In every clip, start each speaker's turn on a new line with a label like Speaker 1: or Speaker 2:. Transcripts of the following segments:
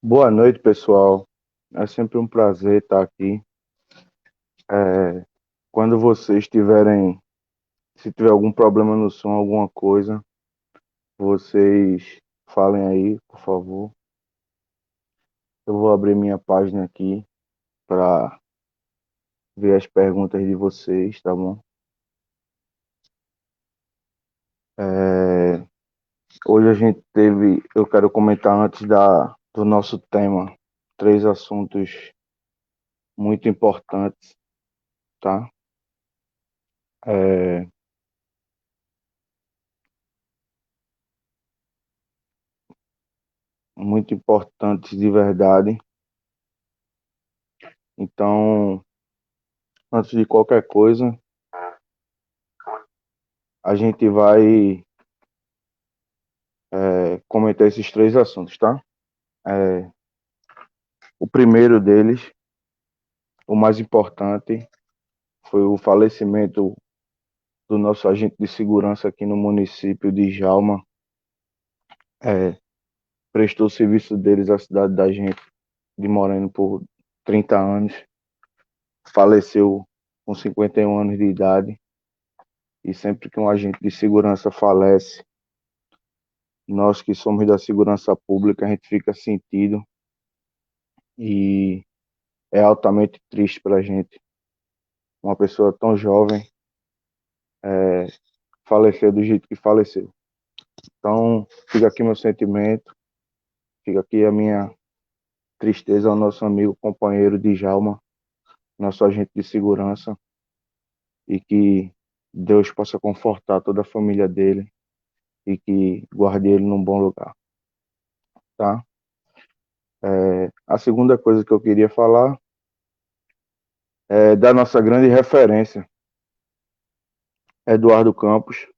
Speaker 1: Boa noite, pessoal. É sempre um prazer estar aqui. É, quando vocês tiverem, se tiver algum problema no som, alguma coisa, vocês falem aí, por favor. Eu vou abrir minha página aqui para ver as perguntas de vocês, tá bom? É, hoje a gente teve, eu quero comentar antes do nosso tema, três assuntos muito importantes, tá? É, muito importantes de verdade. Então, antes de qualquer coisa, a gente vai comentar esses três assuntos, tá? É, o primeiro deles, o mais importante, foi o falecimento do nosso agente de segurança aqui no município de Jalma. É, prestou o serviço deles à cidade da gente, de Moreno, por 30 anos. Faleceu com 51 anos de idade. E sempre que um agente de segurança falece, nós que somos da segurança pública, a gente fica sentido e é altamente triste para a gente. Uma pessoa tão jovem falecer do jeito que faleceu. Então, fica aqui meu sentimento, fica aqui a minha tristeza ao nosso amigo, companheiro Djalma, nosso agente de segurança, e que Deus possa confortar toda a família dele e que guarde ele num bom lugar, tá? A segunda coisa que eu queria falar é da nossa grande referência, Eduardo Campos,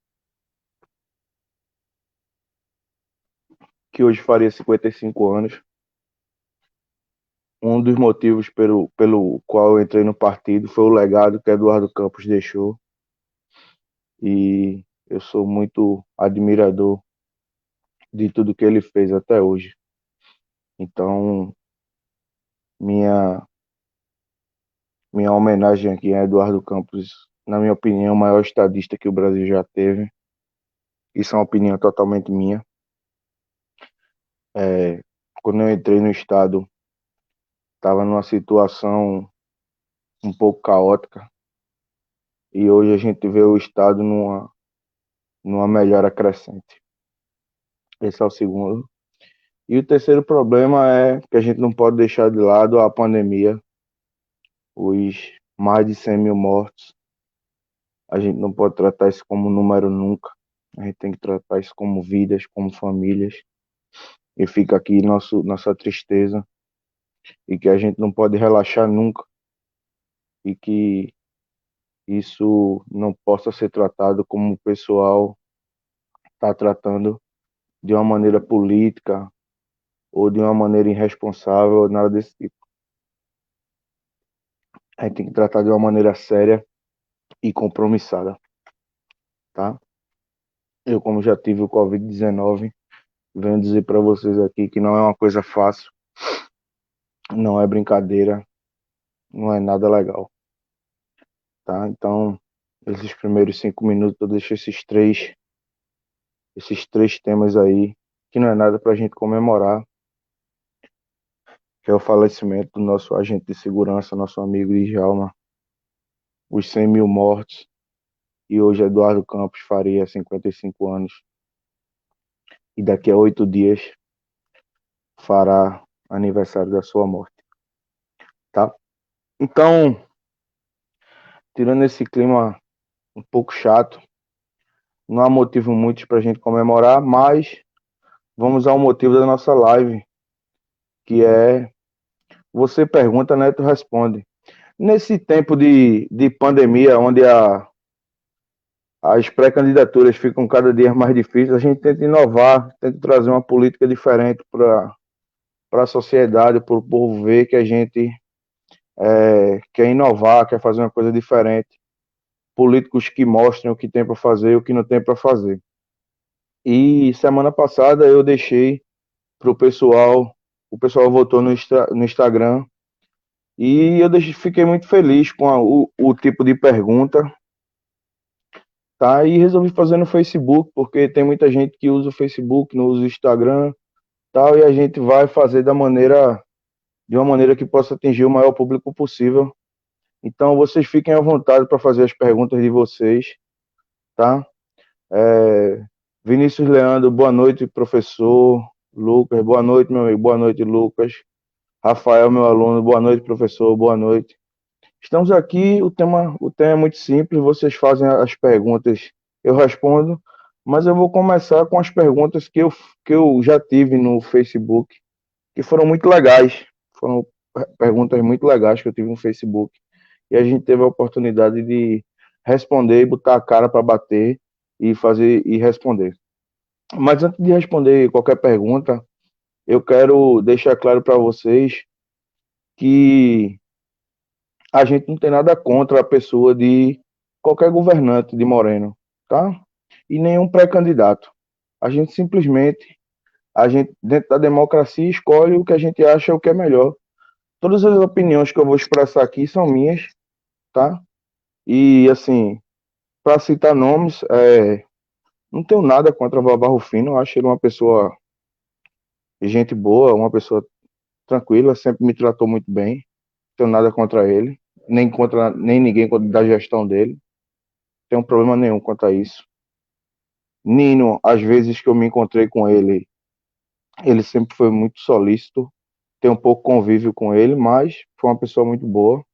Speaker 1: que hoje faria 55 anos. Um dos motivos pelo qual eu entrei no partido foi o legado que Eduardo Campos deixou, e eu sou muito admirador de tudo que ele fez até hoje. Então, minha, minha homenagem aqui a Eduardo Campos, na minha opinião, o maior estadista que o Brasil já teve. Isso é uma opinião totalmente minha. É, quando eu entrei no Estado, estava numa situação um pouco caótica, e hoje a gente vê o Estado numa melhora crescente. Esse é o segundo. E o terceiro problema é que a gente não pode deixar de lado a pandemia, os mais de 100 mil mortos. A gente não pode tratar isso como número nunca. A gente tem que tratar isso como vidas, como famílias. E fica aqui nossa tristeza. E que a gente não pode relaxar nunca. E que isso não possa ser tratado como o pessoal está tratando, de uma maneira política ou de uma maneira irresponsável, nada desse tipo. A gente tem que tratar de uma maneira séria e compromissada, tá? Eu, como já tive o Covid-19, venho dizer para vocês aqui que não é uma coisa fácil, não é brincadeira, não é nada legal, tá? Então, esses primeiros 5 minutos eu deixo esses três temas aí, que não é nada para a gente comemorar, que é o falecimento do nosso agente de segurança, nosso amigo Djalma, os 100 mil mortos, e hoje Eduardo Campos faria 55 anos, e daqui a 8 dias fará aniversário da sua morte, tá? Então, tirando esse clima um pouco chato, não há motivo muitos para a gente comemorar, mas vamos ao motivo da nossa live, que é você pergunta, Neto responde. Nesse tempo de pandemia, onde as pré-candidaturas ficam cada dia mais difíceis, a gente tenta inovar, tenta trazer uma política diferente para a sociedade, para o povo ver que a gente quer inovar, quer fazer uma coisa diferente. Políticos que mostrem o que tem para fazer e o que não tem para fazer. E semana passada eu deixei para o pessoal o pessoal votou no Instagram e eu fiquei muito feliz com o tipo de pergunta, tá? E resolvi fazer no Facebook, porque tem muita gente que usa o Facebook, não usa o Instagram, tal, e a gente vai fazer de uma maneira que possa atingir o maior público possível. Então, vocês fiquem à vontade para fazer as perguntas de vocês, tá? É, Vinícius Leandro, boa noite, professor. Lucas, boa noite, meu amigo. Boa noite, Lucas. Rafael, meu aluno, boa noite, professor. Boa noite. Estamos aqui, o tema é muito simples, vocês fazem as perguntas, eu respondo, mas eu vou começar com as perguntas que eu já tive no Facebook, que foram muito legais. Foram perguntas muito legais que eu tive no Facebook. E a gente teve a oportunidade de responder e botar a cara para bater e fazer e responder. Mas antes de responder qualquer pergunta, eu quero deixar claro para vocês que a gente não tem nada contra a pessoa de qualquer governante de Moreno, tá? E nenhum pré-candidato. A gente simplesmente, dentro da democracia, escolhe o que a gente acha o que é melhor. Todas as opiniões que eu vou expressar aqui são minhas, tá? E, assim, para citar nomes, não tenho nada contra Babá Rufino, eu acho ele uma pessoa, gente boa, uma pessoa tranquila, sempre me tratou muito bem, não tenho nada contra ele, nem ninguém da gestão dele, não tenho problema nenhum quanto a isso. Nino, às vezes que eu me encontrei com ele, ele sempre foi muito solícito, tenho um pouco convívio com ele, mas foi uma pessoa muito boa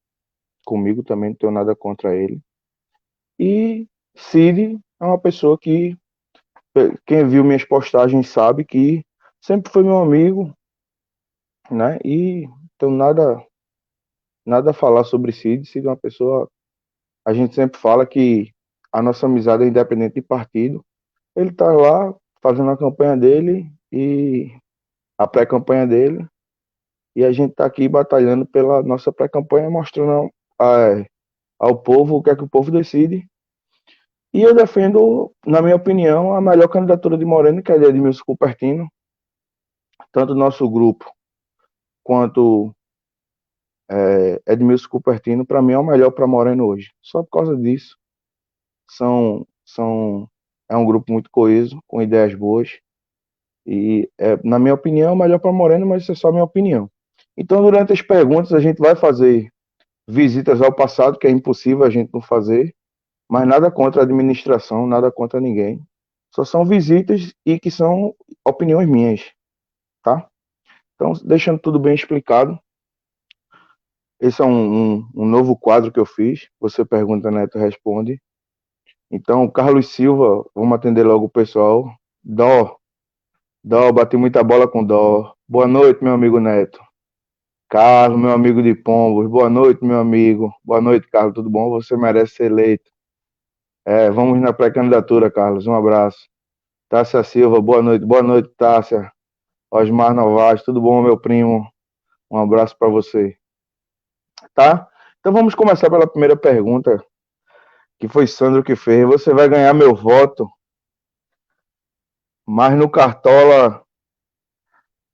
Speaker 1: comigo também, não tenho nada contra ele. E Cid é uma pessoa que quem viu minhas postagens sabe que sempre foi meu amigo, né? E tenho nada a falar sobre Cid. Cid é uma pessoa, a gente sempre fala que a nossa amizade é independente de partido. Ele tá lá fazendo a campanha dele e a pré-campanha dele, e a gente tá aqui batalhando pela nossa pré-campanha, mostrando ao povo o que é que o povo decide. E eu defendo, na minha opinião, a melhor candidatura de Moreno, que é a de Edmilson Cupertino, tanto o nosso grupo quanto Edmilson Cupertino, para mim é o melhor para Moreno hoje. Só por causa disso, são, é um grupo muito coeso, com ideias boas, e na minha opinião é o melhor para Moreno, mas isso é só minha opinião. Então, durante as perguntas, a gente vai fazer visitas ao passado, que é impossível a gente não fazer, mas nada contra a administração, nada contra ninguém. Só são visitas e que são opiniões minhas, tá? Então, deixando tudo bem explicado, esse é um novo quadro que eu fiz. Você pergunta, Neto responde. Então, Carlos Silva, vamos atender logo o pessoal. Dó, bati muita bola com Dó. Boa noite, meu amigo Neto. Carlos, meu amigo de Pombos. Boa noite, meu amigo. Boa noite, Carlos. Tudo bom? Você merece ser eleito. Vamos na pré-candidatura, Carlos. Um abraço. Tássia Silva, boa noite. Boa noite, Tássia. Osmar Novaes, tudo bom, meu primo? Um abraço para você. Tá? Então vamos começar pela primeira pergunta, que foi Sandro que fez. Você vai ganhar meu voto, mas no Cartola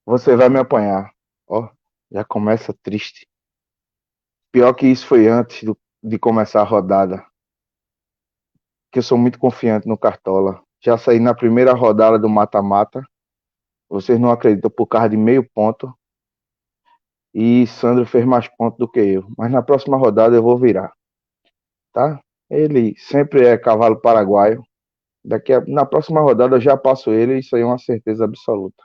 Speaker 1: você vai me apanhar. Ó, já começa triste. Pior que isso foi antes de começar a rodada, que eu sou muito confiante no Cartola. Já saí na primeira rodada do mata-mata. Vocês não acreditam, por causa de meio ponto. E Sandro fez mais pontos do que eu. Mas na próxima rodada eu vou virar, tá? Ele sempre é cavalo paraguaio. Na próxima rodada eu já passo ele, isso aí é uma certeza absoluta.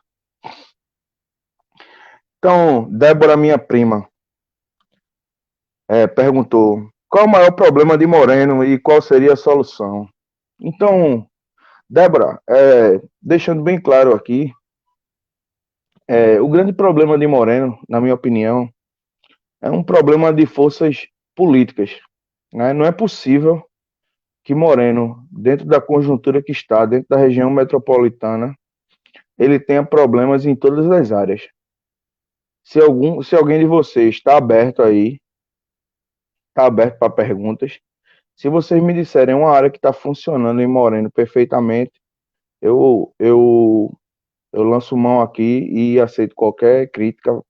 Speaker 1: Então, Débora, minha prima, perguntou: qual o maior problema de Moreno e qual seria a solução? Então, Débora, deixando bem claro aqui, o grande problema de Moreno, na minha opinião, é um problema de forças políticas, né? Não é possível que Moreno, dentro da conjuntura que está, dentro da região metropolitana, ele tenha problemas em todas as áreas. Se alguém de vocês está aberto aí, está aberto para perguntas, se vocês me disserem uma área que está funcionando em Moreno perfeitamente, eu eu lanço mão aqui e aceito qualquer crítica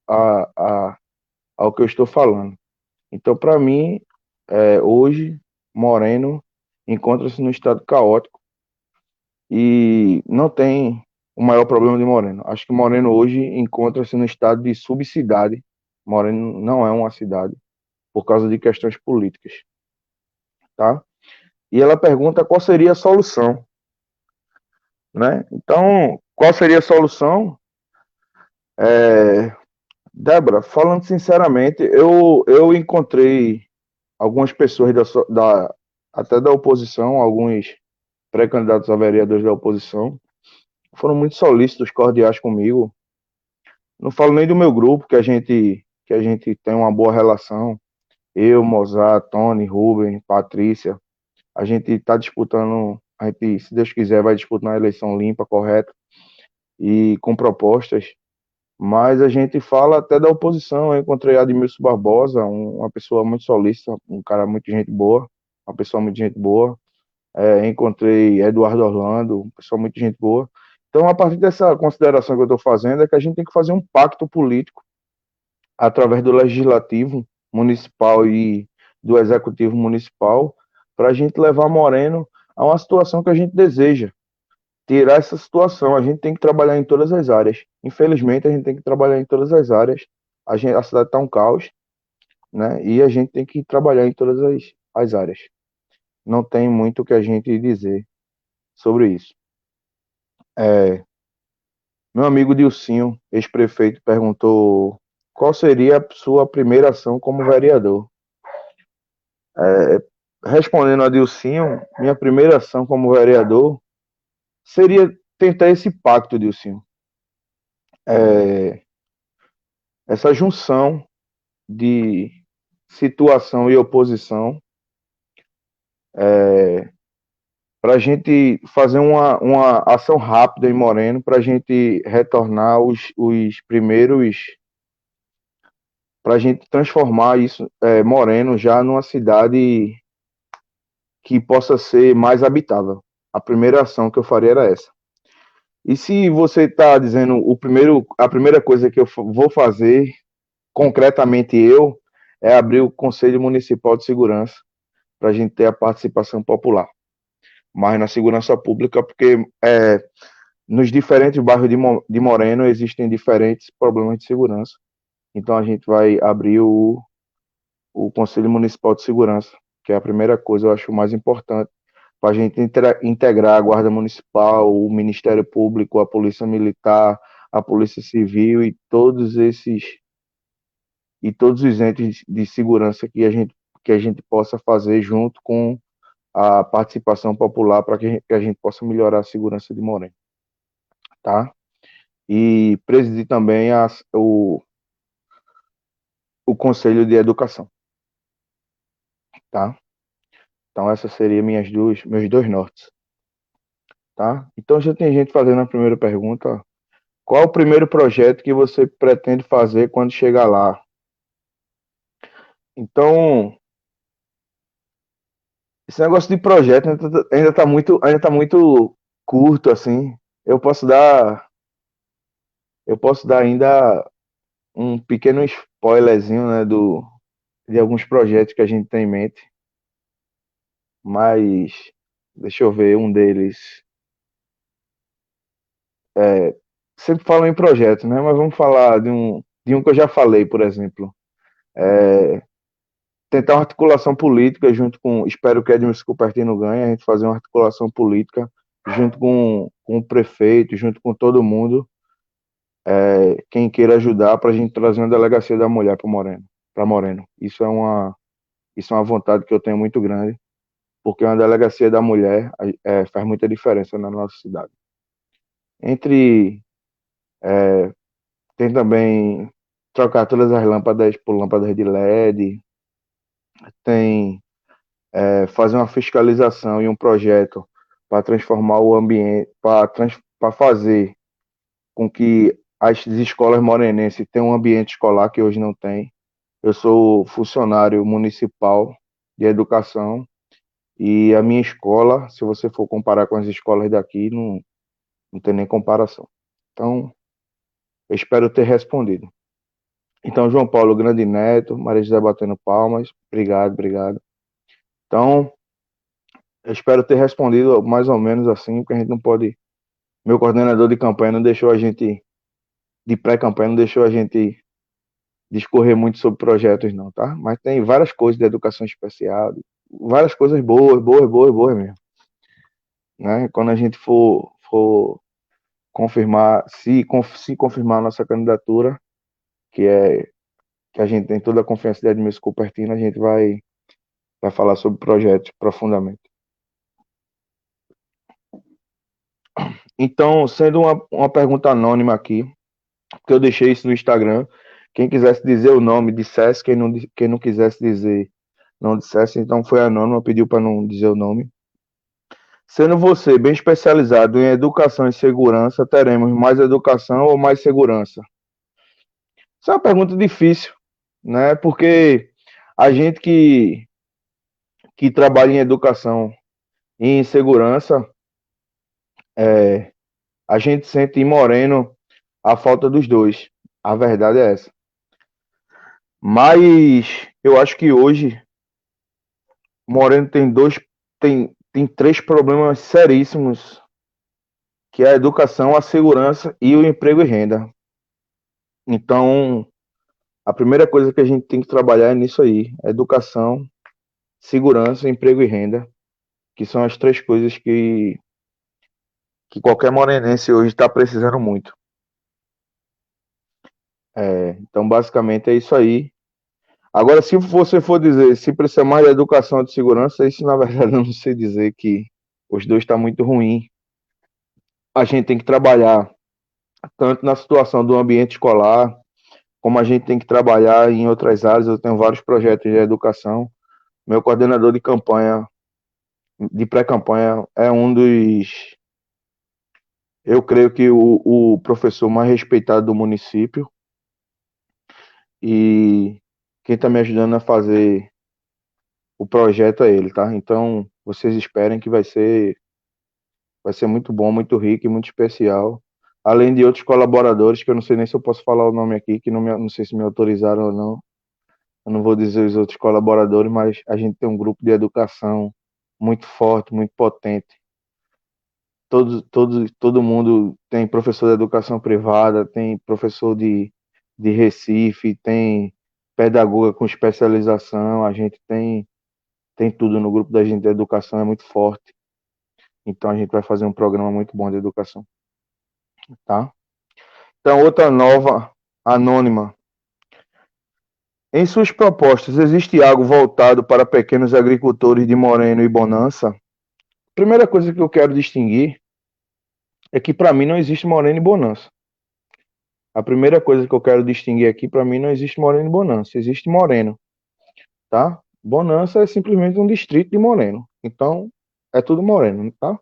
Speaker 1: ao que eu estou falando. Então, para mim, hoje, Moreno encontra-se num estado caótico e não tem o maior problema de Moreno. Acho que Moreno hoje encontra-se no estado de subcidade. Moreno não é uma cidade por causa de questões políticas, tá? E ela pergunta qual seria a solução, né? Então, qual seria a solução? Débora, falando sinceramente, eu encontrei algumas pessoas até da oposição, alguns pré-candidatos a vereadores da oposição, foram muito solícitos, cordiais comigo. Não falo nem do meu grupo, que a gente tem uma boa relação. Eu, Mozart, Tony, Ruben, Patrícia. A gente está disputando, a gente, se Deus quiser, vai disputar uma eleição limpa, correta e com propostas. Mas a gente fala até da oposição. Eu encontrei Admilson Barbosa, uma pessoa muito solícita, um cara muito gente boa, uma pessoa muito gente boa. Encontrei Eduardo Orlando, uma pessoa muito gente boa. Então, a partir dessa consideração que eu estou fazendo, é que a gente tem que fazer um pacto político através do legislativo municipal e do executivo municipal para a gente levar Moreno a uma situação que a gente deseja. Tirar essa situação, a gente tem que trabalhar em todas as áreas. Infelizmente, a gente tem que trabalhar em todas as áreas. A cidade está um caos, né? E a gente tem que trabalhar em todas as áreas. Não tem muito o que a gente dizer sobre isso. Meu amigo Dilcinho, ex-prefeito, perguntou qual seria a sua primeira ação como vereador. Respondendo a Dilcinho, minha primeira ação como vereador seria tentar esse pacto, Dilcinho. É, essa junção de situação e oposição para a gente fazer uma ação rápida em Moreno, para a gente retornar os primeiros, para a gente transformar isso, Moreno, já numa cidade que possa ser mais habitável. A primeira ação que eu faria era essa. E se você está dizendo a primeira coisa que eu vou fazer, concretamente eu, é abrir o Conselho Municipal de Segurança para a gente ter a participação popular, mas na segurança pública, porque nos diferentes bairros de Moreno existem diferentes problemas de segurança. Então a gente vai abrir o Conselho Municipal de Segurança, que é a primeira coisa, eu acho mais importante, para a gente integrar a Guarda Municipal, o Ministério Público, a Polícia Militar, a Polícia Civil e todos os entes de segurança que a gente possa fazer junto com a participação popular para que a gente possa melhorar a segurança de Moreno, tá? E presidir também o Conselho de Educação, tá? Então essas seriam meus dois nortes, tá? Então já tem gente fazendo a primeira pergunta. Qual o primeiro projeto que você pretende fazer quando chegar lá? Então, esse negócio de projeto ainda tá muito curto assim. Eu posso dar, eu posso dar ainda um pequeno spoilerzinho, né, de alguns projetos que a gente tem em mente, mas deixa eu ver um deles. Sempre falo em projeto, né? Mas vamos falar de um que eu já falei, por exemplo. Tentar uma articulação política junto com, espero que Edmilson Cupertino ganhe, a gente fazer uma articulação política junto com o prefeito, junto com todo mundo, quem queira ajudar para a gente trazer uma delegacia da mulher para Moreno. Isso é uma vontade que eu tenho muito grande, porque uma delegacia da mulher faz muita diferença na nossa cidade. Entre Tem também trocar todas as lâmpadas por lâmpadas de LED, tem fazer uma fiscalização e um projeto para transformar o ambiente, para fazer com que as escolas morenenses tenham um ambiente escolar que hoje não tem. Eu sou funcionário municipal de educação e a minha escola, se você for comparar com as escolas daqui, não tem nem comparação. Então, eu espero ter respondido. Então, João Paulo Grande Neto, Maria José batendo palmas, obrigado, obrigado. Então, eu espero ter respondido mais ou menos assim, porque a gente não pode. Meu coordenador de campanha não deixou a gente, de pré-campanha, não deixou a gente discorrer muito sobre projetos, não, tá? Mas tem várias coisas de educação especial, várias coisas boas, boas, boas, boas mesmo, né? Quando a gente for confirmar, se confirmar a nossa candidatura, que é que a gente tem toda a confiança de Edmilson Cupertino, a gente vai falar sobre projetos profundamente. Então, sendo uma pergunta anônima aqui, porque eu deixei isso no Instagram, quem quisesse dizer o nome, dissesse, quem não quisesse dizer, não dissesse, então foi anônimo, pediu para não dizer o nome. Sendo você bem especializado em educação e segurança, teremos mais educação ou mais segurança? Isso é uma pergunta difícil, né? Porque a gente que trabalha em educação e em segurança, a gente sente em Moreno a falta dos dois. A verdade é essa. Mas eu acho que hoje Moreno tem três problemas seríssimos, que é a educação, a segurança e o emprego e renda. Então, a primeira coisa que a gente tem que trabalhar é nisso aí: educação, segurança, emprego e renda, que são as três coisas que qualquer morenense hoje está precisando muito. Então, basicamente é isso aí. Agora, se você for dizer se precisa mais de educação ou de segurança, isso na verdade eu não sei dizer, que os dois estão muito ruins. A gente tem que trabalhar tanto na situação do ambiente escolar, como a gente tem que trabalhar em outras áreas. Eu tenho vários projetos de educação. Meu coordenador de campanha, de pré-campanha, é um dos, eu creio que o professor mais respeitado do município, e quem está me ajudando a fazer o projeto é ele, tá? Então, vocês esperem que vai ser muito bom, muito rico e muito especial. Além de outros colaboradores, que eu não sei nem se eu posso falar o nome aqui, que não sei se me autorizaram ou não. Eu não vou dizer os outros colaboradores, mas a gente tem um grupo de educação muito forte, muito potente. Todo mundo tem professor de educação privada, tem professor de Recife, tem pedagoga com especialização, a gente tem tudo no grupo da gente de educação, é muito forte. Então a gente vai fazer um programa muito bom de educação, tá? Então, outra nova, anônima. Em suas propostas, existe algo voltado para pequenos agricultores de Moreno e Bonança? Primeira coisa que eu quero distinguir é que para mim não existe Moreno e Bonança. A primeira coisa que eu quero distinguir aqui, para mim não existe Moreno e Bonança, existe Moreno, tá? Bonança é simplesmente um distrito de Moreno. Então, é tudo Moreno, tá?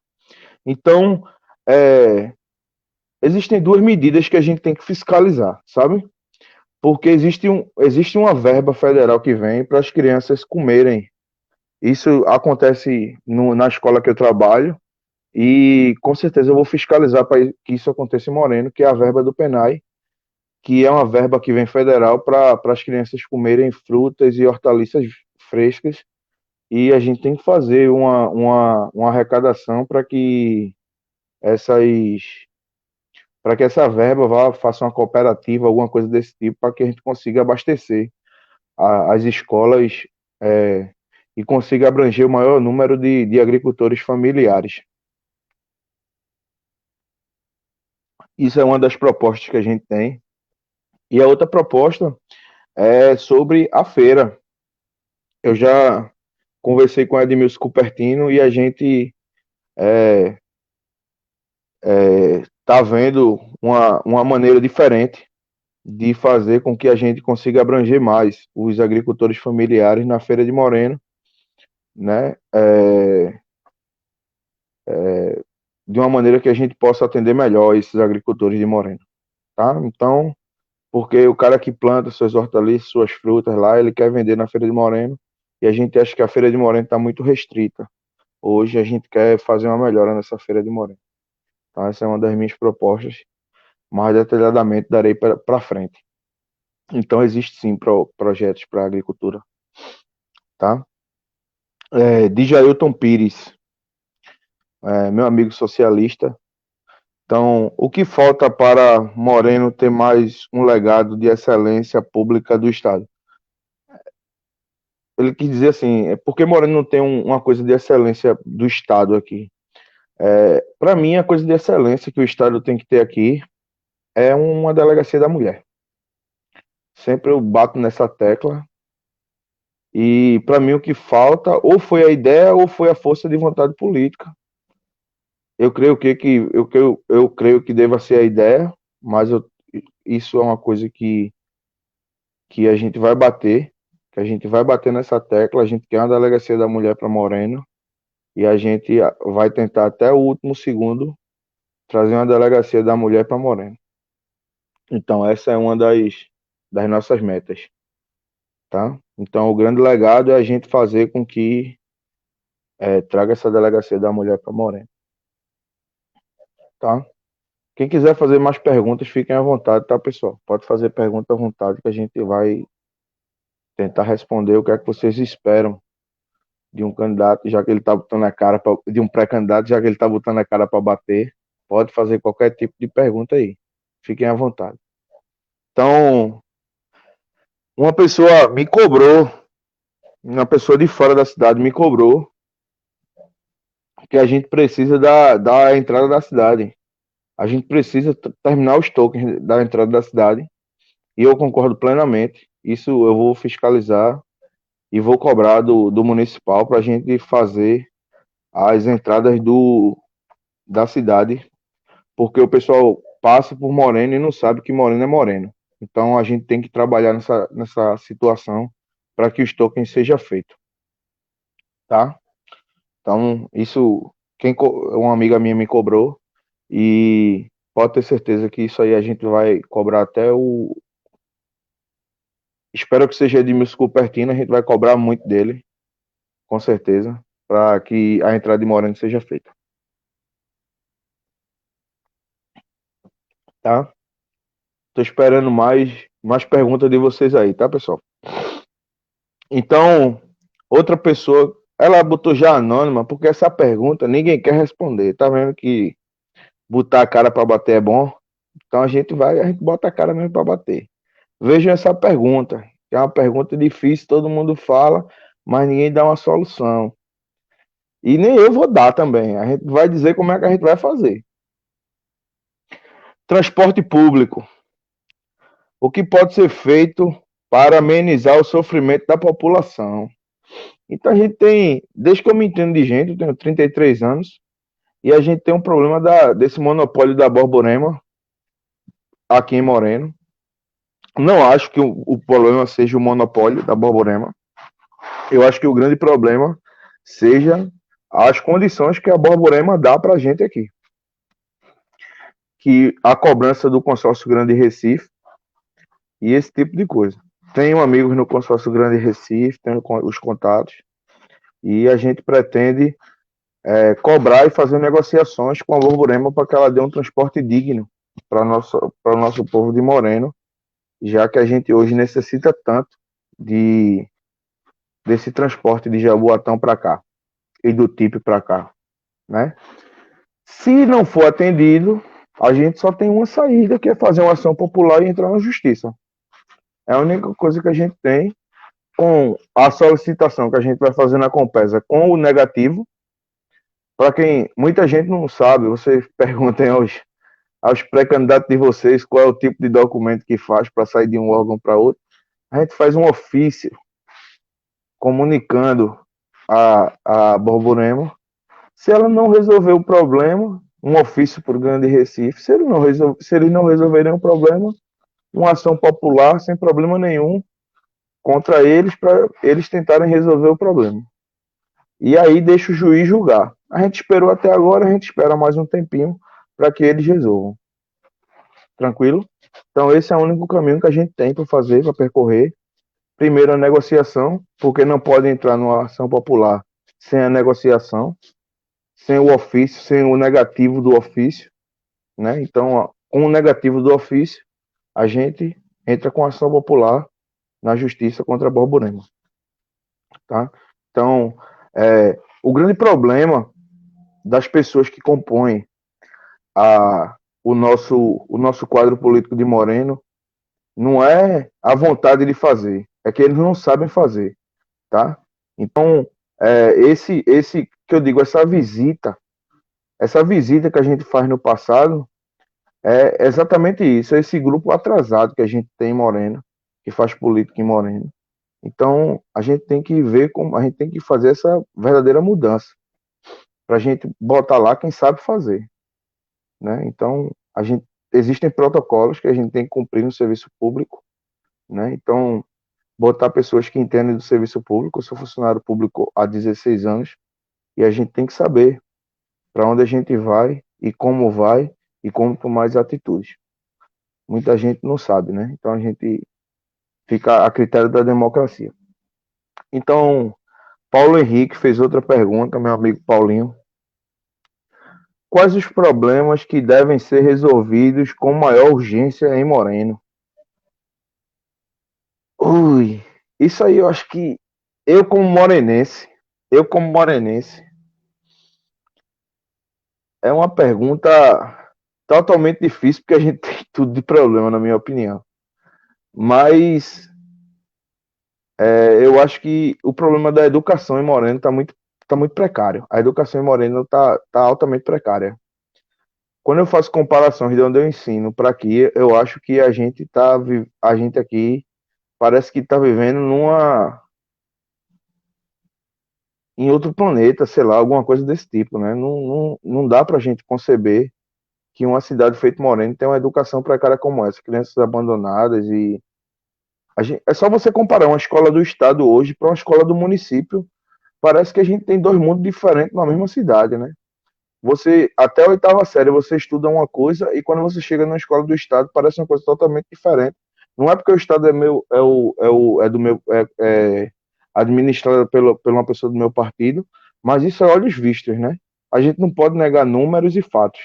Speaker 1: Então, é, existem duas medidas que a gente tem que fiscalizar, sabe? Porque existe uma verba federal que vem para as crianças comerem. Isso acontece na escola que eu trabalho, e com certeza eu vou fiscalizar para que isso aconteça em Moreno, que é a verba do PENAI, que é uma verba que vem federal para as crianças comerem frutas e hortaliças frescas, e a gente tem que fazer uma arrecadação essas para que essa verba faça uma cooperativa, alguma coisa desse tipo, para que a gente consiga abastecer as escolas, é, e consiga abranger o maior número de agricultores familiares. Isso é uma das propostas que a gente tem. E a outra proposta é sobre a feira. Eu já conversei com o Edmilson Cupertino e a gente está vendo uma maneira diferente de fazer com que a gente consiga abranger mais os agricultores familiares na Feira de Moreno, né? De uma maneira que a gente possa atender melhor esses agricultores de Moreno, tá? Então, porque o cara que planta suas hortaliças, suas frutas lá, ele quer vender na Feira de Moreno, e a gente acha que a Feira de Moreno está muito restrita. Hoje a gente quer fazer uma melhora nessa Feira de Moreno. Tá? Essa é uma das minhas propostas. mais detalhadamente darei para frente. Então, existe sim projetos para a agricultura, tá? Djailton Pires, meu amigo socialista. Então, o que falta para Moreno ter mais um legado de excelência pública do Estado? Ele quis dizer assim, é porque Moreno não tem uma coisa de excelência do Estado aqui. Para mim, a coisa de excelência que o Estado tem que ter aqui é uma delegacia da mulher. Sempre eu bato nessa tecla. E para mim o que falta ou foi a ideia ou foi a força de vontade política. Eu creio que deva ser a ideia, mas isso é uma coisa que a gente vai bater, que a gente vai bater nessa tecla. A gente quer uma delegacia da mulher para Moreno e a gente vai tentar até o último segundo trazer uma delegacia da mulher para Moreno. Então essa é uma das nossas metas, tá? Então o grande legado é a gente fazer com que traga essa delegacia da mulher para Moreno, tá? Quem quiser fazer mais perguntas, fiquem à vontade, tá, pessoal? Pode fazer pergunta à vontade que a gente vai tentar responder o que é que vocês esperam de um candidato, já que ele tá botando a cara de um pré-candidato, já que ele tá botando a cara para bater. Pode fazer qualquer tipo de pergunta aí. Fiquem à vontade. Então, uma pessoa me cobrou, uma pessoa de fora da cidade me cobrou que a gente precisa da entrada da cidade. A gente precisa terminar os tokens da entrada da cidade. E eu concordo plenamente. Isso eu vou fiscalizar e vou cobrar do municipal para a gente fazer as entradas da cidade, porque o pessoal passa por Moreno e não sabe que Moreno é Moreno. Então a gente tem que trabalhar nessa situação para que os tokens seja feito, tá? Então isso uma amiga minha me cobrou e pode ter certeza que isso aí a gente vai cobrar até o. Espero que seja Edmilson Cupertino, a gente vai cobrar muito dele, com certeza, para que a entrada de Moreno seja feita, tá? Tô esperando mais perguntas de vocês aí, tá, pessoal? Então, outra pessoa, ela botou já anônima, porque essa pergunta ninguém quer responder. Tá vendo que botar a cara para bater é bom? Então a gente bota a cara mesmo para bater. Vejam essa pergunta, que é uma pergunta difícil, todo mundo fala, mas ninguém dá uma solução. E nem eu vou dar também. A gente vai dizer como é que a gente vai fazer. Transporte público. O que pode ser feito para amenizar o sofrimento da população? Então a gente tem, desde que eu me entendo de gente, eu tenho 33 anos, e a gente tem um problema desse monopólio da Borborema aqui em Moreno. Não acho que o problema seja o monopólio da Borborema. Eu acho que o grande problema seja as condições que a Borborema dá para a gente aqui. Que a cobrança do consórcio Grande Recife e esse tipo de coisa. Tenho amigos no consórcio Grande Recife, tenho os contatos, e a gente pretende cobrar e fazer negociações com a Borborema para que ela dê um transporte digno para o nosso povo de Moreno, já que a gente hoje necessita tanto desse transporte de Jaboatão para cá e do TIP para cá, né? Se não for atendido, a gente só tem uma saída, que é fazer uma ação popular e entrar na justiça. É a única coisa que a gente tem com a solicitação que a gente vai fazer na Compesa com o negativo. Para quem muita gente não sabe, vocês perguntem aos pré-candidatos de vocês qual é o tipo de documento que faz para sair de um órgão para outro. A gente faz um ofício comunicando a Borborema. Se ela não resolver o problema, um ofício para o Grande Recife. Se eles não resolverem o problema, uma ação popular sem problema nenhum contra eles para eles tentarem resolver o problema. E aí deixa o juiz julgar. A gente esperou até agora, a gente espera mais um tempinho para que eles resolvam. Tranquilo? Então esse é o único caminho que a gente tem para fazer, para percorrer. Primeiro a negociação, porque não pode entrar numa ação popular sem a negociação, sem o ofício, sem o negativo do ofício, né? Então com o negativo do ofício, a gente entra com ação popular na justiça contra Borborema, tá? Então, o grande problema das pessoas que compõem o nosso quadro político de Moreno não é a vontade de fazer, é que eles não sabem fazer, tá? Então, esse que eu digo, essa visita que a gente faz no passado é exatamente isso, esse grupo atrasado que a gente tem em Moreno, que faz política em Moreno. Então, a gente tem que ver como a gente tem que fazer essa verdadeira mudança para a gente botar lá quem sabe fazer, né? Então, existem protocolos que a gente tem que cumprir no serviço público, né? Então, botar pessoas que entendem do serviço público. Eu sou funcionário público há 16 anos e a gente tem que saber para onde a gente vai e como tomar as atitudes. Muita gente não sabe, né? Então a gente fica a critério da democracia. Então, Paulo Henrique fez outra pergunta, meu amigo Paulinho. Quais os problemas que devem ser resolvidos com maior urgência em Moreno? Ui, isso aí eu acho que eu como morenense, eu como morenense, é uma pergunta totalmente difícil, porque a gente tem tudo de problema, na minha opinião. Mas eu acho que o problema da educação em Moreno tá muito precário. A educação em Moreno tá altamente precária. Quando eu faço comparações de onde eu ensino para aqui, eu acho que a gente aqui parece que está vivendo em outro planeta, sei lá, alguma coisa desse tipo, né? Não dá para a gente conceber que uma cidade feita Moreno tem uma educação precária como essa, crianças abandonadas e é só você comparar uma escola do estado hoje para uma escola do município, parece que a gente tem dois mundos diferentes na mesma cidade, né? Você, até a oitava série, você estuda uma coisa e quando você chega na escola do estado, parece uma coisa totalmente diferente. Não é porque o estado é do meu, administrado por uma pessoa do meu partido, mas isso é olhos vistos, né? A gente não pode negar números e fatos.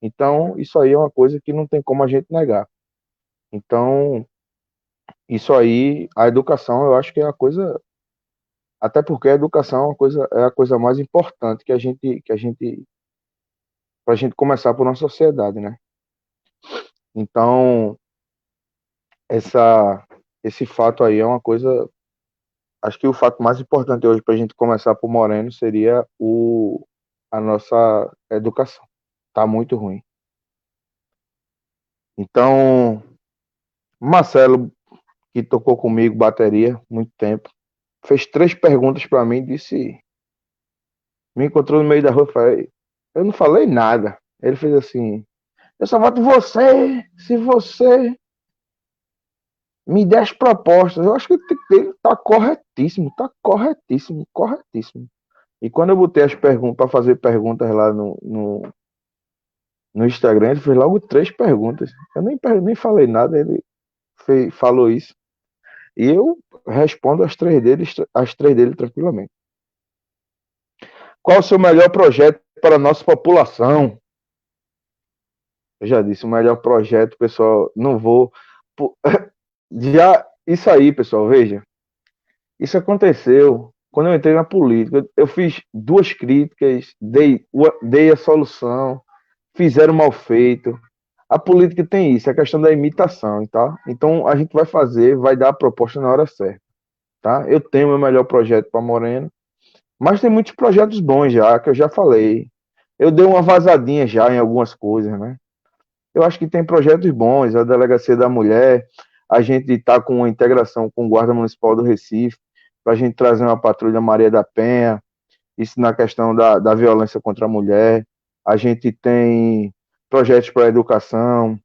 Speaker 1: Então, isso aí é uma coisa que não tem como a gente negar. Então, isso aí, a educação, eu acho que é a coisa, até porque a educação é a coisa mais importante para a gente começar por uma sociedade, né? Então, essa, esse fato aí é uma coisa. Acho que o fato mais importante hoje para a gente começar por Moreno seria a nossa educação. Tá muito ruim. Então, Marcelo, que tocou comigo bateria muito tempo, fez 3 perguntas para mim, disse, me encontrou no meio da rua, eu não falei nada. Ele fez assim, eu só voto em você, se você me der as propostas. Eu acho que ele tá corretíssimo, tá corretíssimo, corretíssimo. E quando eu botei as perguntas para fazer perguntas lá no Instagram, ele fez logo 3 perguntas. Eu nem falei nada, ele falou isso. E eu respondo as três dele tranquilamente. Qual o seu melhor projeto para a nossa população? Eu já disse, o melhor projeto, pessoal, não vou. Já, isso aí, pessoal, veja. Isso aconteceu quando eu entrei na política. Eu fiz 2 críticas, dei a solução, fizeram mal feito. A política tem isso, é a questão da imitação, tá? Então a gente vai fazer, vai dar a proposta na hora certa, tá? Eu tenho o meu melhor projeto para Moreno, mas tem muitos projetos bons já, que eu já falei. Eu dei uma vazadinha já em algumas coisas, né? Eu acho que tem projetos bons, a Delegacia da Mulher, a gente está com uma integração com o Guarda Municipal do Recife, para a gente trazer uma patrulha Maria da Penha, isso na questão da violência contra a mulher. A gente tem projetos para a educação,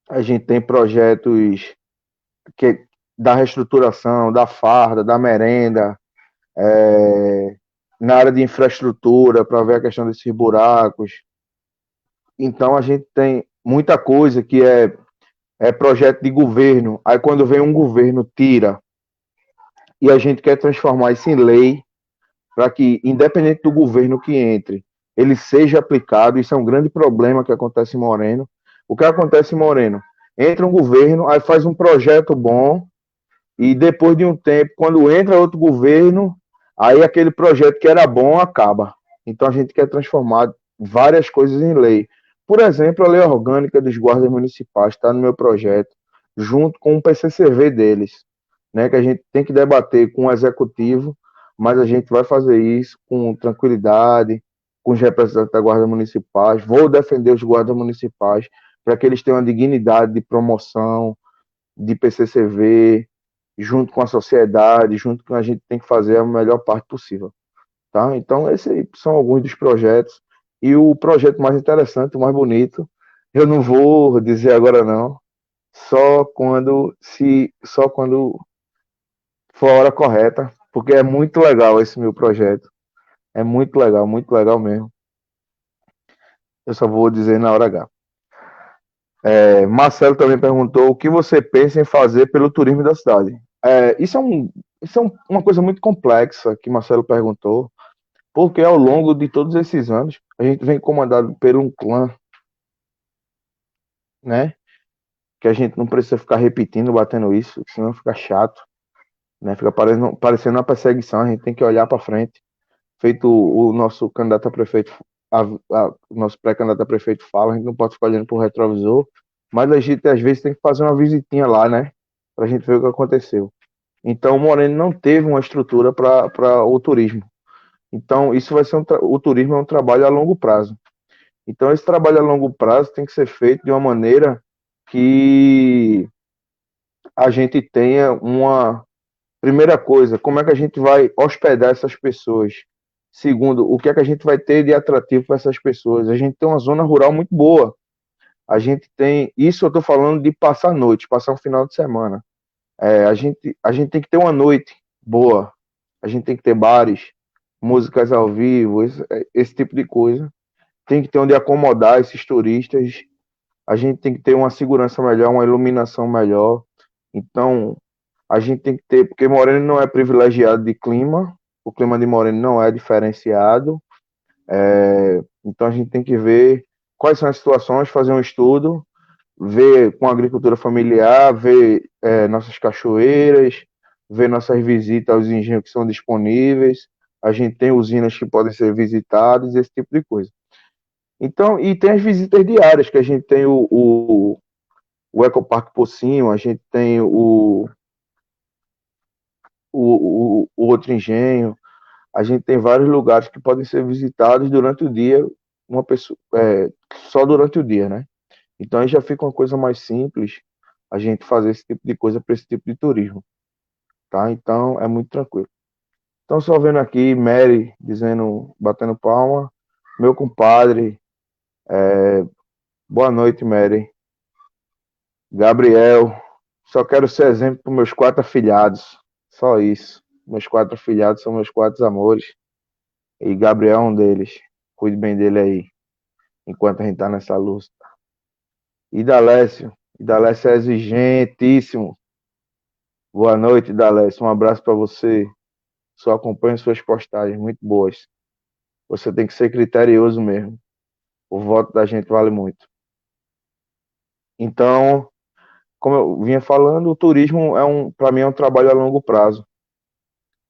Speaker 1: a gente tem projetos que, da reestruturação, da farda, da merenda, na área de infraestrutura, para ver a questão desses buracos. Então a gente tem muita coisa que é projeto de governo. Aí quando vem um governo, tira. E a gente quer transformar isso em lei para que, independente do governo que entre, ele seja aplicado. Isso é um grande problema que acontece em Moreno. O que acontece, Moreno? Entra um governo, aí faz um projeto bom, e depois de um tempo, quando entra outro governo, aí aquele projeto que era bom acaba. Então a gente quer transformar várias coisas em lei. Por exemplo, a lei orgânica dos guardas municipais está no meu projeto, junto com o PCCV deles, né, que a gente tem que debater com o executivo, mas a gente vai fazer isso com tranquilidade, com os representantes da guarda municipais. Vou defender os guardas municipais para que eles tenham a dignidade de promoção, de PCCV, junto com a sociedade, junto com a gente tem que fazer a melhor parte possível, tá? Então, esses são alguns dos projetos. E o projeto mais interessante, o mais bonito, eu não vou dizer agora não, só quando for a hora correta, porque é muito legal esse meu projeto. É muito legal mesmo. Eu só vou dizer na hora H. Marcelo também perguntou o que você pensa em fazer pelo turismo da cidade. Isso é uma coisa muito complexa que Marcelo perguntou, porque ao longo de todos esses anos a gente vem comandado por um clã, né? Que a gente não precisa ficar repetindo, batendo isso, senão fica chato, né? Fica parecendo uma perseguição, a gente tem que olhar para frente. Feito o nosso candidato a prefeito, o nosso pré-candidato a prefeito fala, a gente não pode ficar olhando para o retrovisor, mas a gente às vezes tem que fazer uma visitinha lá, né? Para a gente ver o que aconteceu. Então, o Moreno não teve uma estrutura para o turismo. Então, isso vai ser o turismo é um trabalho a longo prazo. Então, esse trabalho a longo prazo tem que ser feito de uma maneira que a gente tenha uma primeira coisa, como é que a gente vai hospedar essas pessoas? Segundo, o que é que a gente vai ter de atrativo para essas pessoas? A gente tem uma zona rural muito boa. A gente tem, isso eu estou falando de passar a noite, passar um final de semana. A gente tem que ter uma noite boa. A gente tem que ter bares, músicas ao vivo, esse tipo de coisa. Tem que ter onde acomodar esses turistas. A gente tem que ter uma segurança melhor, uma iluminação melhor. Então, a gente tem que ter, porque Moreno não é privilegiado de clima, o clima de Moreno não é diferenciado. Então, a gente tem que ver quais são as situações, fazer um estudo, ver com a agricultura familiar, ver nossas cachoeiras, ver nossas visitas aos engenhos que são disponíveis. A gente tem usinas que podem ser visitadas, esse tipo de coisa. Então, e tem as visitas diárias, que a gente tem o Ecoparque Pocinho, a gente tem o outro engenho, a gente tem vários lugares que podem ser visitados durante o dia, uma pessoa, só durante o dia, né? Então aí já fica uma coisa mais simples a gente fazer esse tipo de coisa para esse tipo de turismo, tá? Então é muito tranquilo. Então só vendo aqui Mary dizendo, batendo palma, meu compadre, boa noite, Mary. Gabriel, só quero ser exemplo para meus 4 afilhados, só isso. Meus 4 afilhados são meus 4 amores e Gabriel é um deles. Cuide bem dele aí, enquanto a gente tá nessa luta. Idalécio é exigentíssimo. Boa noite, Idalécio. Um abraço para você. Só acompanho suas postagens muito boas. Você tem que ser criterioso mesmo. O voto da gente vale muito. Então, como eu vinha falando, o turismo para mim é um trabalho a longo prazo,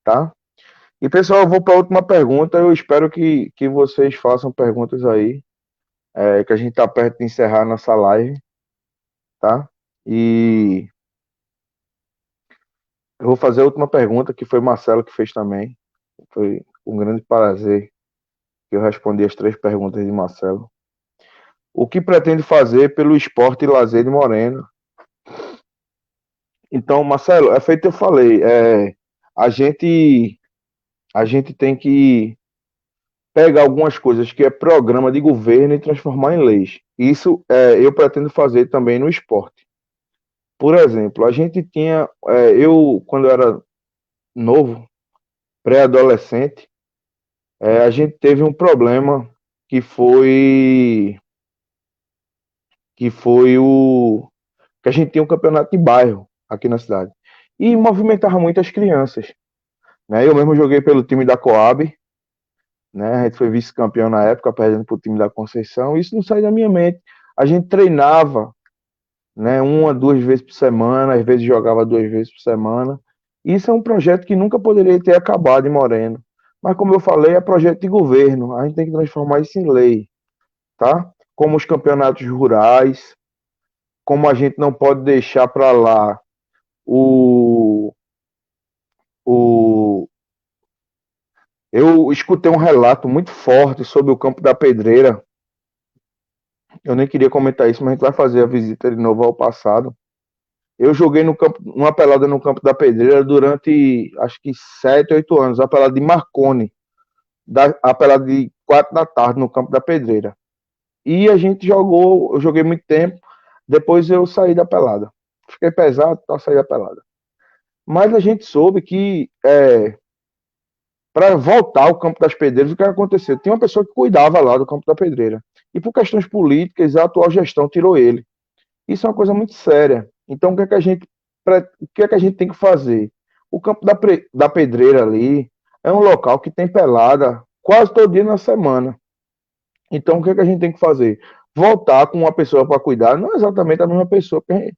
Speaker 1: tá? E pessoal, eu vou para a última pergunta. Eu espero que vocês façam perguntas aí, que a gente está perto de encerrar nossa live, tá? E eu vou fazer a última pergunta, que foi Marcelo que fez também. Foi um grande prazer que eu respondi as 3 perguntas de Marcelo. O que pretende fazer pelo esporte e lazer de Moreno? Então, Marcelo, é feito eu falei, a gente a gente tem que pegar algumas coisas que é programa de governo e transformar em leis. Isso eu pretendo fazer também no esporte. Por exemplo, a gente tinha, eu quando eu era novo, pré-adolescente, a gente teve um problema que foi que foi o que a gente tinha um campeonato de bairro aqui na cidade e movimentava muitas crianças, né? Eu mesmo joguei pelo time da Coab, né? A gente foi vice-campeão na época, perdendo para o time da Conceição. Isso não sai da minha mente. A gente treinava, né, uma, duas vezes por semana, às vezes jogava duas vezes por semana. Isso é um projeto que nunca poderia ter acabado em Moreno. Mas como eu falei, é projeto de governo. A gente tem que transformar isso em lei, tá? Como os campeonatos rurais, como a gente não pode deixar para lá o, o. Eu escutei um relato muito forte sobre o Campo da Pedreira. Eu nem queria comentar isso, mas a gente vai fazer a visita de novo ao passado. Eu joguei no campo, uma pelada no Campo da Pedreira durante acho que 7, 8 anos, a pelada de Marconi, a pelada de 4 da tarde no Campo da Pedreira. E a gente jogou, eu joguei muito tempo, depois eu saí da pelada. Fiquei pesado, então saí da pelada. Mas a gente soube que para voltar ao Campo das Pedreiras, o que aconteceu? Tinha uma pessoa que cuidava lá do Campo da Pedreira. E por questões políticas, a atual gestão tirou ele. Isso é uma coisa muito séria. Então, o que é que a gente tem que fazer? O Campo da Pedreira ali é um local que tem pelada quase todo dia na semana. Então, o que é que a gente tem que fazer? Voltar com uma pessoa para cuidar, não é exatamente a mesma pessoa, porque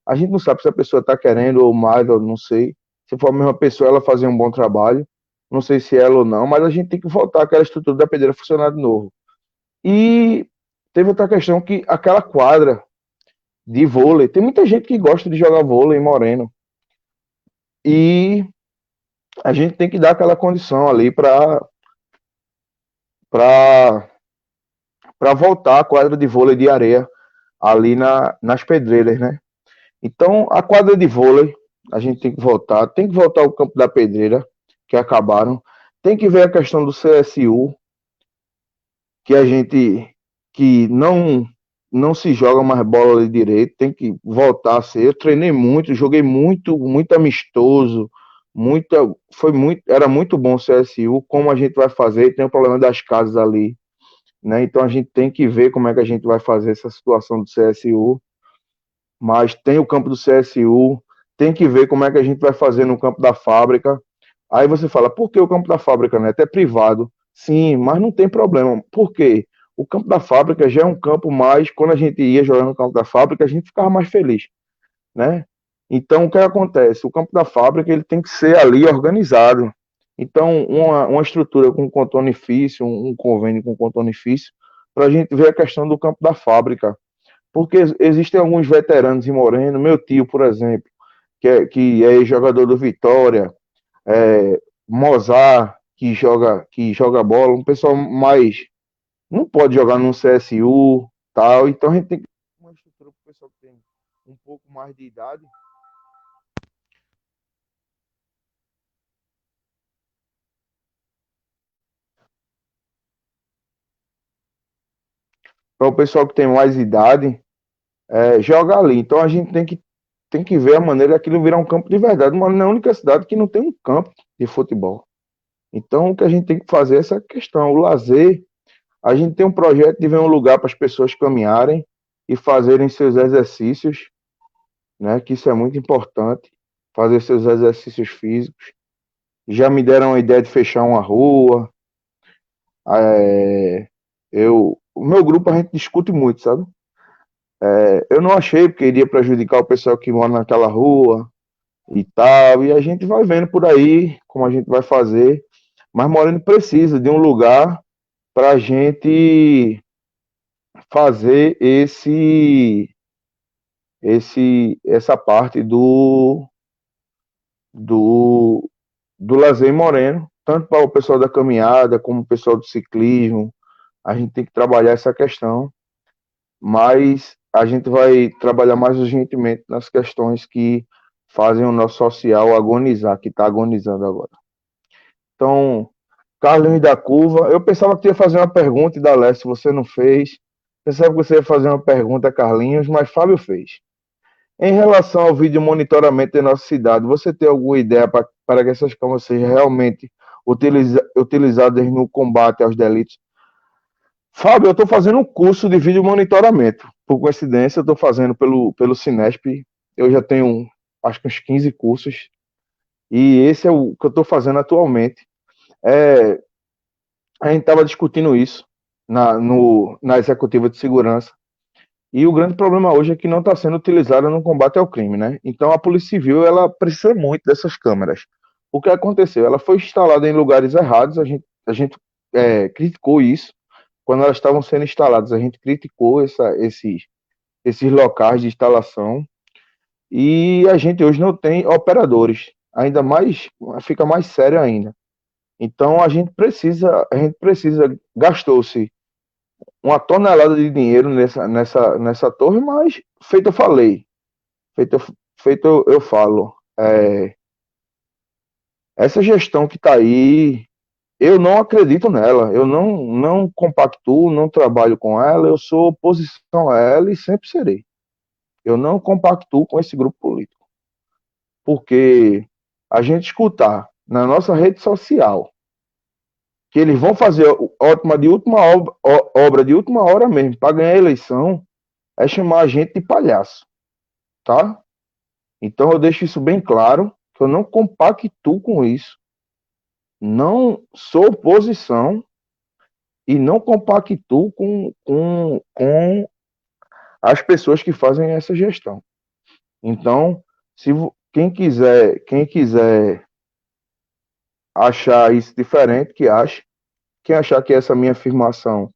Speaker 1: a gente não sabe se a pessoa está querendo ou mais, ou não sei. Se for a mesma pessoa, ela fazer um bom trabalho. Não sei se é ela ou não, mas a gente tem que voltar aquela estrutura da pedreira funcionar de novo. E teve outra questão que aquela quadra de vôlei, tem muita gente que gosta de jogar vôlei em Moreno. E a gente tem que dar aquela condição ali para voltar a quadra de vôlei de areia ali nas pedreiras, né? Então, a quadra de vôlei, a gente tem que voltar ao campo da pedreira, que acabaram. Tem que ver a questão do CSU, que a gente que não se joga mais bola ali direito, tem que voltar a ser. Eu treinei muito, joguei muito, muito amistoso, era muito bom o CSU, como a gente vai fazer, tem o problema das casas ali, né? Então a gente tem que ver como é que a gente vai fazer essa situação do CSU, mas tem o campo do CSU, tem que ver como é que a gente vai fazer no campo da fábrica. Aí você fala, por que o campo da fábrica, né? É privado. Sim, mas não tem problema. Por quê? O campo da fábrica já é um campo mais, quando a gente ia jogar no campo da fábrica, a gente ficava mais feliz, né? Então, o que acontece? O campo da fábrica ele tem que ser ali organizado. Então, uma estrutura com contornifício, um convênio com contornifício, para a gente ver a questão do campo da fábrica. Porque existem alguns veteranos em Moreno, meu tio, por exemplo, que é jogador do Vitória, Mozart, que joga bola, um pessoal mais. Não pode jogar num CSU, tal, então a gente tem que ter uma estrutura para o pessoal que tem um pouco mais de idade. Para o pessoal que tem mais idade, jogar ali. Então a gente tem que ver a maneira daquilo virar um campo de verdade. Mas na única cidade que não tem um campo de futebol. Então o que a gente tem que fazer é essa questão, o lazer. A gente tem um projeto de ver um lugar para as pessoas caminharem e fazerem seus exercícios, né? Que isso é muito importante, fazer seus exercícios físicos. Já me deram a ideia de fechar uma rua. É, o meu grupo a gente discute muito, sabe? Eu não achei porque iria prejudicar o pessoal que mora naquela rua e tal. E a gente vai vendo por aí como a gente vai fazer. Mas Moreno precisa de um lugar para a gente fazer essa parte do, do lazer moreno, tanto para o pessoal da caminhada como o pessoal do ciclismo. A gente tem que trabalhar essa questão, mas a gente vai trabalhar mais urgentemente nas questões que fazem o nosso social agonizar, que está agonizando agora. Então, Carlinhos da Curva, eu pensava que ia fazer uma pergunta e da Leste você não fez. Pensava que você ia fazer uma pergunta, Carlinhos, mas Fábio fez. Em relação ao vídeo monitoramento da nossa cidade, você tem alguma ideia para que essas câmeras sejam realmente utilizadas no combate aos delitos? Fábio, eu estou fazendo um curso de vídeo monitoramento. Por coincidência, eu estou fazendo pelo Sinesp. Eu já tenho, acho que uns 15 cursos. E esse é o que eu estou fazendo atualmente. É, a gente estava discutindo isso na executiva de segurança. E o grande problema hoje é que não está sendo utilizada no combate ao crime, né? Então a Polícia Civil ela precisa muito dessas câmeras. O que aconteceu? Ela foi instalada em lugares errados, a gente criticou isso. Quando elas estavam sendo instaladas, a gente criticou esses locais de instalação e a gente hoje não tem operadores. Ainda mais, fica mais sério ainda. Então a gente precisa, gastou-se uma tonelada de dinheiro nessa torre, mas feito eu falei, feito, feito eu falo, essa gestão que está aí, eu não acredito nela, eu não compactuo, não trabalho com ela, eu sou oposição a ela e sempre serei. Eu não compactuo com esse grupo político, porque a gente escutar na nossa rede social que eles vão fazer ótima de última obra de última hora mesmo para ganhar a eleição, é chamar a gente de palhaço, tá? Então eu deixo isso bem claro, que eu não compactuo com isso. Não sou oposição e não compactuo com as pessoas que fazem essa gestão. Então, se quem quiser achar isso diferente, que ache. Quem achar que essa minha afirmação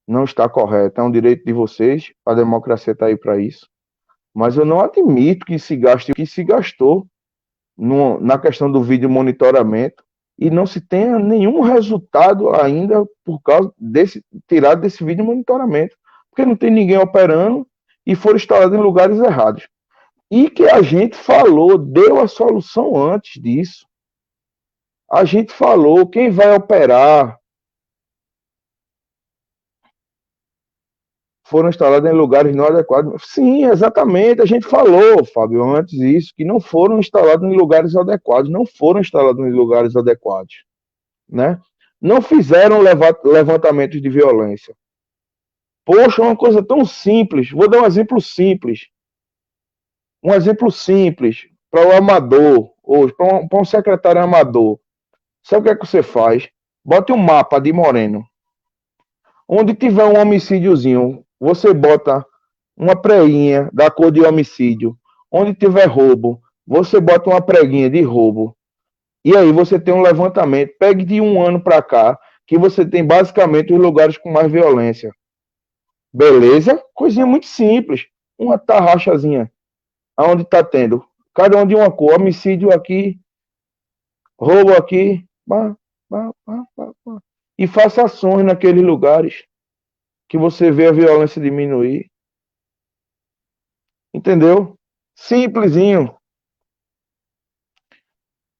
Speaker 1: não está correta, é um direito de vocês, a democracia está aí para isso. Mas eu não admito que se gaste o que se gastou na questão do vídeo monitoramento e não se tenha nenhum resultado ainda por causa tirado desse vídeo monitoramento, porque não tem ninguém operando e foram instalados em lugares errados. E que a gente falou, deu a solução antes disso. A gente falou, quem vai operar foram instalados em lugares não adequados. Sim, exatamente, a gente falou, Fábio, antes isso, que não foram instalados em lugares adequados, não foram instalados em lugares adequados, né? Não fizeram levantamentos de violência. Poxa, uma coisa tão simples. Vou dar um exemplo simples. Um exemplo simples para o amador, hoje, para um secretário amador. Sabe o que é que você faz? Bote um mapa de Moreno. Onde tiver um homicídiozinho, você bota uma preguinha da cor de homicídio. Onde tiver roubo, você bota uma preguinha de roubo. E aí você tem um levantamento. Pegue de um ano para cá, que você tem basicamente os lugares com mais violência. Beleza? Coisinha muito simples. Uma tarraxazinha. Aonde está tendo? Cada um de uma cor. Homicídio aqui, roubo aqui. Bah, bah, bah, bah, bah. E faça ações naqueles lugares que você vê a violência diminuir. Entendeu? Simplesinho.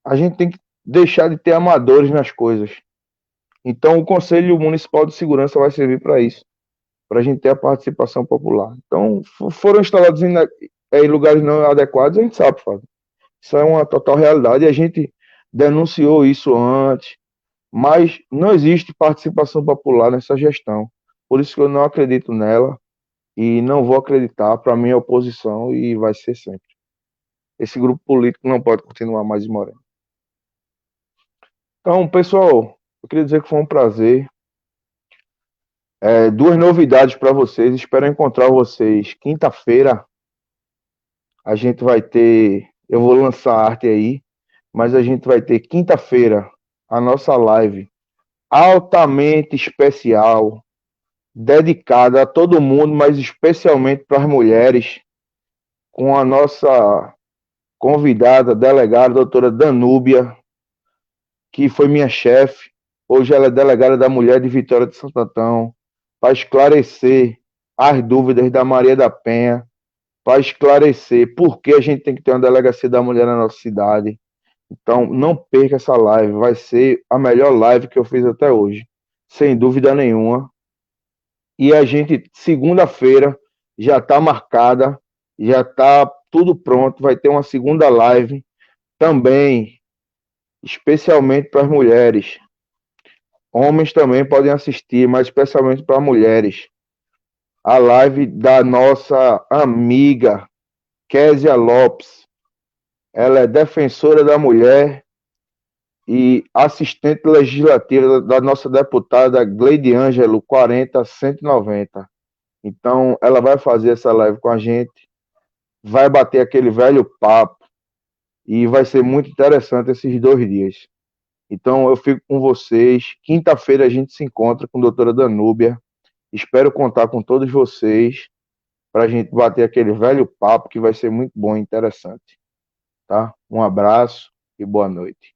Speaker 1: A gente tem que deixar de ter amadores nas coisas. Então, o Conselho Municipal de Segurança vai servir para isso, para a gente ter a participação popular. Então, foram instalados em lugares não adequados, a gente sabe, Fábio. Isso é uma total realidade e a gente denunciou isso antes, mas não existe participação popular nessa gestão. Por isso que eu não acredito nela e não vou acreditar. Para mim é oposição e vai ser sempre. Esse grupo político não pode continuar mais em Moreno. Então, pessoal, eu queria dizer que foi um prazer. Duas novidades para vocês. Espero encontrar vocês quinta-feira. A gente vai ter. Eu vou lançar arte aí, mas a gente vai ter quinta-feira a nossa live altamente especial, dedicada a todo mundo, mas especialmente para as mulheres, com a nossa convidada, delegada, doutora Danúbia, que foi minha chefe. Hoje ela é delegada da mulher de Vitória de Santo Antão, para esclarecer as dúvidas da Maria da Penha, para esclarecer por que a gente tem que ter uma delegacia da mulher na nossa cidade. Então, não perca essa live, vai ser a melhor live que eu fiz até hoje, sem dúvida nenhuma. E a gente, segunda-feira, já está marcada, já está tudo pronto, vai ter uma segunda live também, especialmente para as mulheres. Homens também podem assistir, mas especialmente para mulheres. A live da nossa amiga Késia Lopes. Ela é defensora da mulher e assistente legislativa da nossa deputada Gleide Ângelo, 40190. Então, ela vai fazer essa live com a gente, vai bater aquele velho papo e vai ser muito interessante esses 2 dias. Então, eu fico com vocês. Quinta-feira a gente se encontra com a doutora Danúbia. Espero contar com todos vocês para a gente bater aquele velho papo que vai ser muito bom e interessante. Tá? Um abraço e boa noite.